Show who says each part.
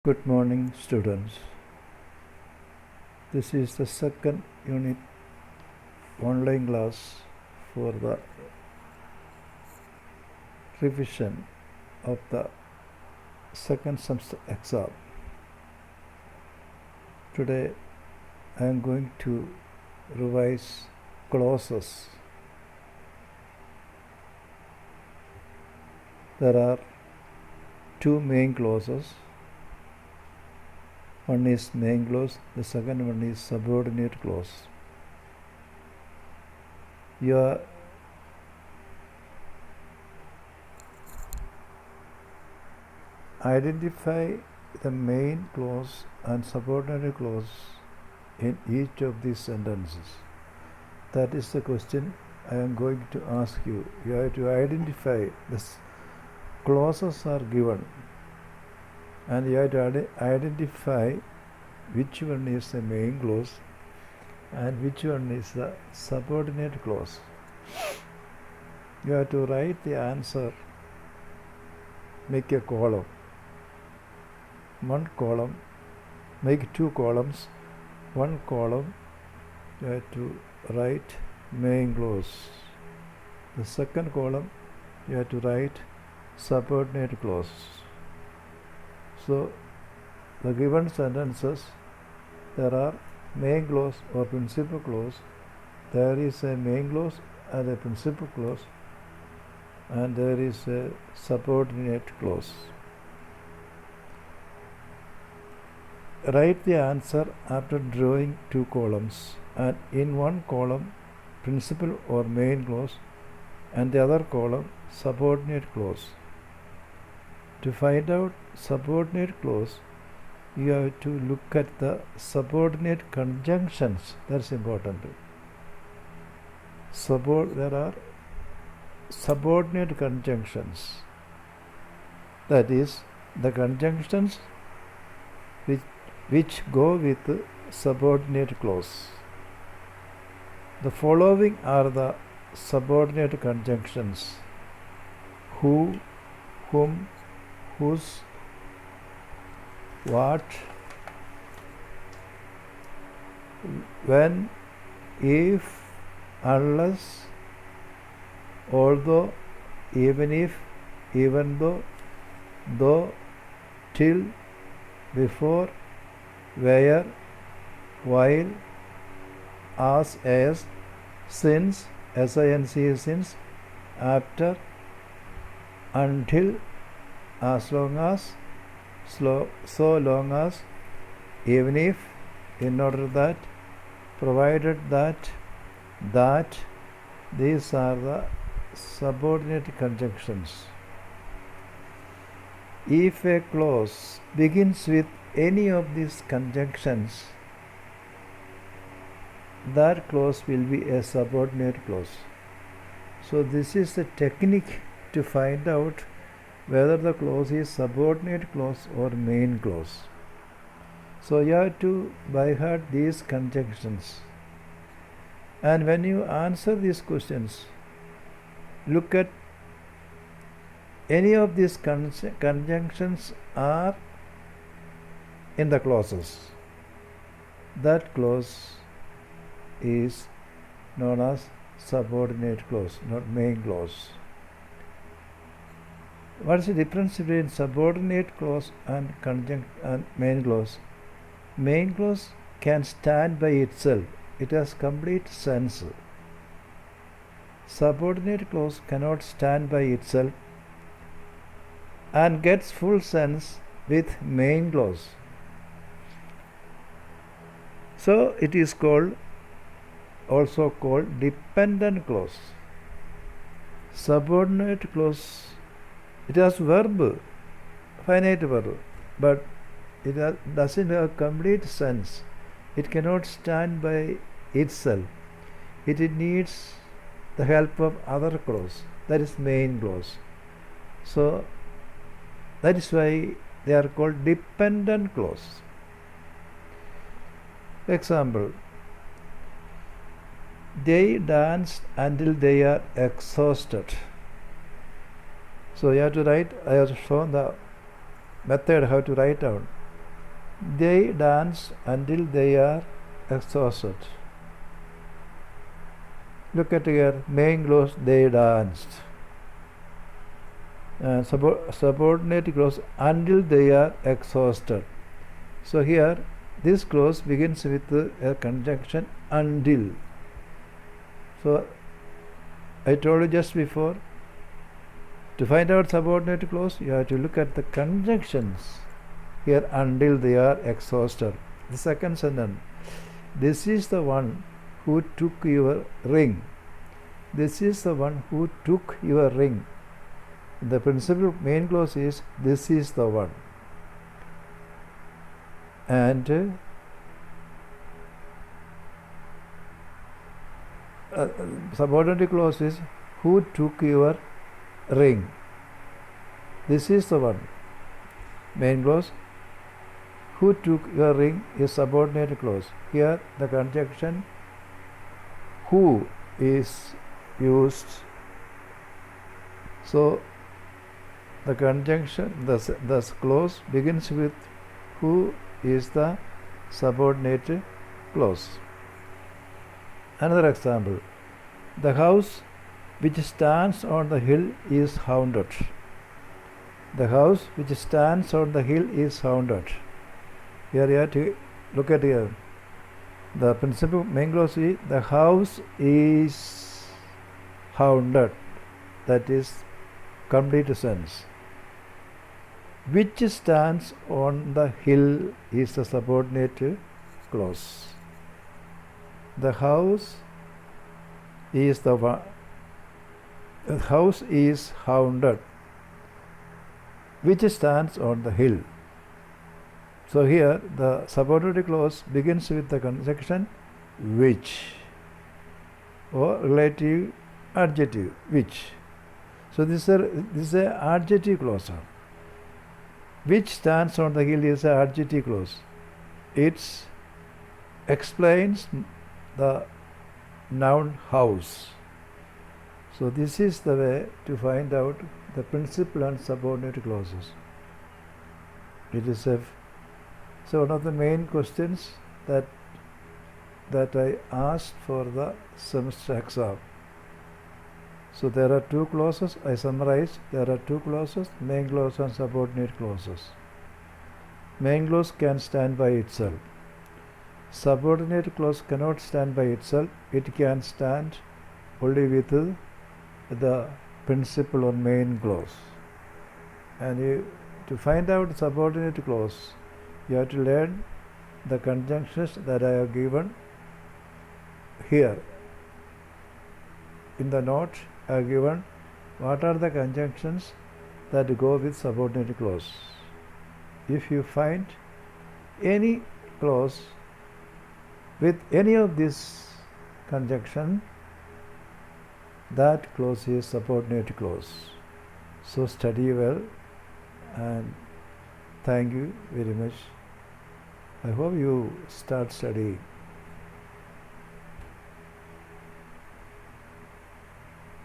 Speaker 1: Good morning, students. This is the second unit online class for the revision of the second semester exam. Today I am going to revise clauses. There are two main clauses. One is main clause, the second one is subordinate clause. You identify the main clause and subordinate clause in each of these sentences. That is the question I am going to ask you. You have to identify the clauses are given, and you have to identify which one is the main clause and which one is the subordinate clause. You have to write the answer, make a column. One column, make two columns. One column you have to write main clause. The second column you have to write subordinate clause. So, the given sentences, there are main clause or principal clause. There is a main clause and a principal clause, and there is a subordinate clause. Write the answer after drawing two columns, and in one column principal or main clause and the other column subordinate clause. To find out subordinate clause, you have to look at the subordinate conjunctions. That's important. There are subordinate conjunctions. That is, the conjunctions which go with subordinate clause. The following are the subordinate conjunctions: who, whom, whose, what, when, if, unless, although, even if, even though, till, before, where, while, as, since, since, after, until, as long as, so long as, even if, in order that, provided that, these are the subordinate conjunctions. If a clause begins with any of these conjunctions, that clause will be a subordinate clause. So this is the technique to find out whether the clause is subordinate clause or main clause. So you have to by heart these conjunctions, and when you answer these questions, look at any of these conjunctions are in the clauses. That clause is known as subordinate clause, not main clause. What is the difference between subordinate clause and main clause? Main clause can stand by itself. It has complete sense. Subordinate clause cannot stand by itself and gets full sense with main clause. So it is also called dependent clause. Subordinate clause, it has verb, finite verb, but it doesn't have complete sense. It cannot stand by itself. It needs the help of other clause. That is main clause. So that is why they are called dependent clause. Example: they danced until they are exhausted. So you have to write, I have shown the method how to write down. They dance until they are exhausted. Look at here, main clause, they danced. Subordinate clause, until they are exhausted. So here, this clause begins with a conjunction until. So I told you just before, to find out subordinate clause, you have to look at the conjunctions. Here, until they are exhausted. The second sentence, this is the one who took your ring. This is the one who took your ring. The principal main clause is this is the one. And subordinate clause is who took your ring. This is the one. Main clause, who took your ring, is subordinate clause. Here the conjunction who is used. So the conjunction, the clause begins with who is the subordinate clause. Another example, the house which stands on the hill is haunted. The house which stands on the hill is haunted. Here you have to look at here. The principal main clause is the house is haunted. That is complete sense. Which stands on the hill is the subordinate clause. The house is the house is haunted, which stands on the hill. So here the subordinate clause begins with the conjunction which, or relative adjective which. So this is a adjective clause. Which stands on the hill is an adjective clause. It explains the noun house. So this is the way to find out the principal and subordinate clauses. It is so one of the main questions that I asked for the semester exam. So there are two clauses. I summarized. There are two clauses: main clause and subordinate clauses. Main clause can stand by itself. Subordinate clause cannot stand by itself. It can stand only with the principal or main clause. And to find out subordinate clause, you have to learn the conjunctions that I have given here. In the note I have given what are the conjunctions that go with subordinate clause. If you find any clause with any of this conjunction, that clause is subordinate clause. So study well, and thank you very much. I hope you start studying.